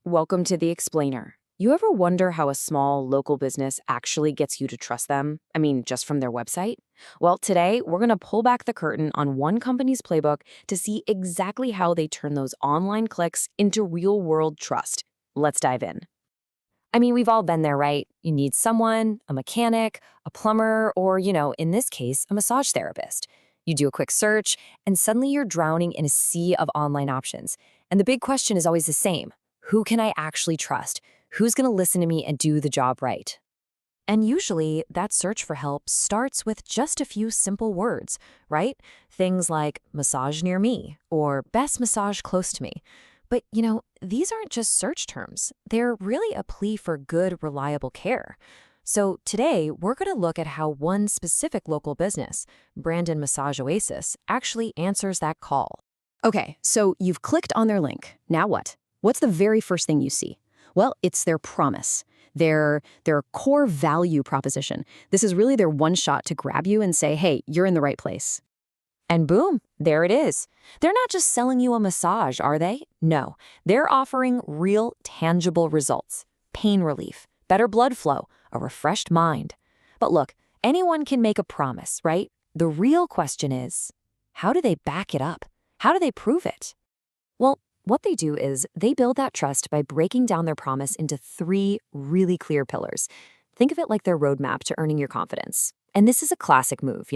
Welcome to The Explainer. You ever wonder how a small local business actually gets you to trust them? I mean, just from their website? Well, today we're going to pull back the curtain on one company's playbook to see exactly how they turn those online clicks into real world trust. Let's dive in. I mean, we've all been there, right? You need someone, a mechanic, a plumber, or, in this case, a massage therapist. You do a quick search, and suddenly you're drowning in a sea of online options. And the big question is always the same: who can I actually trust? Who's going to listen to me and do the job right? And usually, that search for help starts with just a few simple words, right? Things like massage near me or best massage close to me. But, these aren't just search terms. They're really a plea for good, reliable care. So today, we're going to look at how one specific local business, Brandon Massage Oasis, actually answers that call. Okay, so you've clicked on their link. Now what? What's the very first thing you see? Well, it's their promise, their core value proposition. This is really their one shot to grab you and say, hey, you're in the right place. And boom, there it is. They're not just selling you a massage, are they? No, they're offering real, tangible results: pain relief, better blood flow, a refreshed mind. But look, anyone can make a promise, right? The real question is, how do they back it up? How do they prove it? Well, what they do is they build that trust by breaking down their promise into three really clear pillars. Think of it like their roadmap to earning your confidence. And this is a classic move.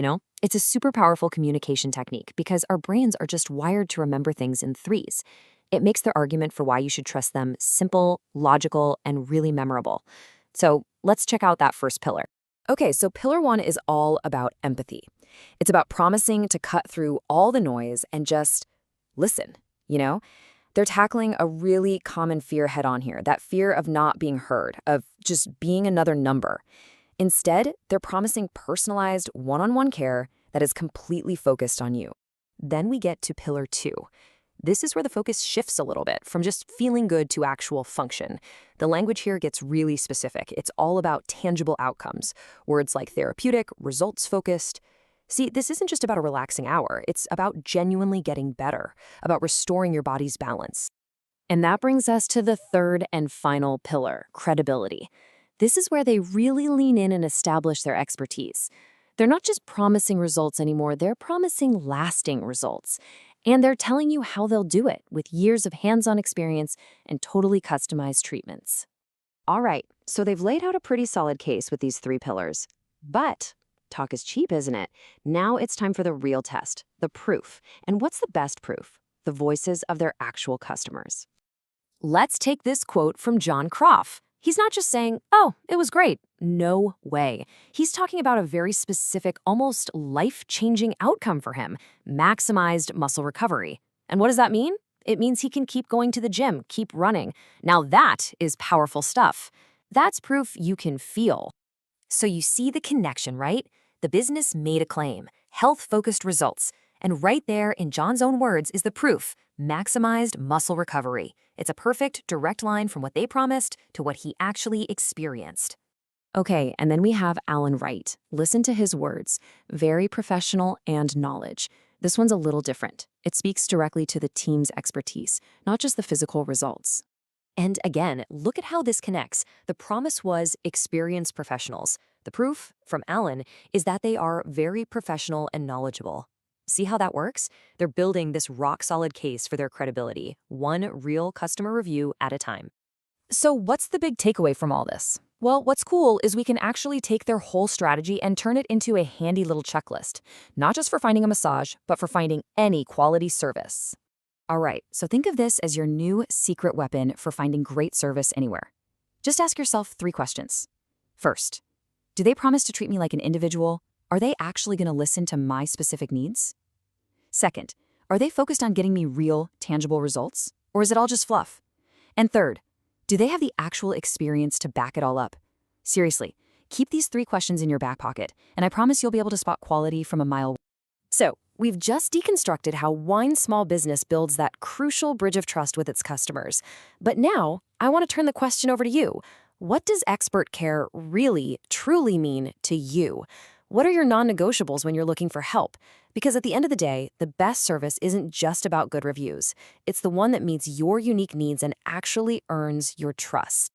It's a super powerful communication technique because our brains are just wired to remember things in threes. It makes their argument for why you should trust them simple, logical, and really memorable. So let's check out that first pillar. Okay, so pillar one is all about empathy. It's about promising to cut through all the noise and just listen, you know? They're tackling a really common fear head on here, that fear of not being heard, of just being another number. Instead, they're promising personalized, one-on-one care that is completely focused on you. Then we get to pillar two. This is where the focus shifts a little bit from just feeling good to actual function. The language here gets really specific. It's all about tangible outcomes. Words like therapeutic, results-focused. See, this isn't just about a relaxing hour. It's about genuinely getting better, about restoring your body's balance. And that brings us to the third and final pillar, credibility. This is where they really lean in and establish their expertise. They're not just promising results anymore, they're promising lasting results. And they're telling you how they'll do it with years of hands-on experience and totally customized treatments. All right, so they've laid out a pretty solid case with these three pillars. But talk is cheap, isn't it? Now it's time for the real test, the proof. And what's the best proof? The voices of their actual customers. Let's take this quote from John Croft. He's not just saying, oh, it was great. No way. He's talking about a very specific, almost life-changing outcome for him: maximized muscle recovery. And what does that mean? It means he can keep going to the gym, keep running. Now that is powerful stuff. That's proof you can feel. So you see the connection, right? The business made a claim, health-focused results. And right there, in John's own words, is the proof: maximized muscle recovery. It's a perfect, direct line from what they promised to what he actually experienced. Okay, and then we have Alan Wright. Listen to his words: very professional and knowledge. This one's a little different. It speaks directly to the team's expertise, not just the physical results. And again, look at how this connects. The promise was experienced professionals. The proof, from Alan, is that they are very professional and knowledgeable. See how that works? They're building this rock-solid case for their credibility, one real customer review at a time. So what's the big takeaway from all this? Well, what's cool is we can actually take their whole strategy and turn it into a handy little checklist, not just for finding a massage, but for finding any quality service. All right, so think of this as your new secret weapon for finding great service anywhere. Just ask yourself three questions. First, do they promise to treat me like an individual? Are they actually going to listen to my specific needs? Second, are they focused on getting me real, tangible results? Or is it all just fluff? And third, do they have the actual experience to back it all up? Seriously, keep these three questions in your back pocket, and I promise you'll be able to spot quality from a mile away. So, we've just deconstructed how one small business builds that crucial bridge of trust with its customers. But now, I want to turn the question over to you. What does expert care really, truly mean to you? What are your non-negotiables when you're looking for help? Because at the end of the day, the best service isn't just about good reviews. It's the one that meets your unique needs and actually earns your trust.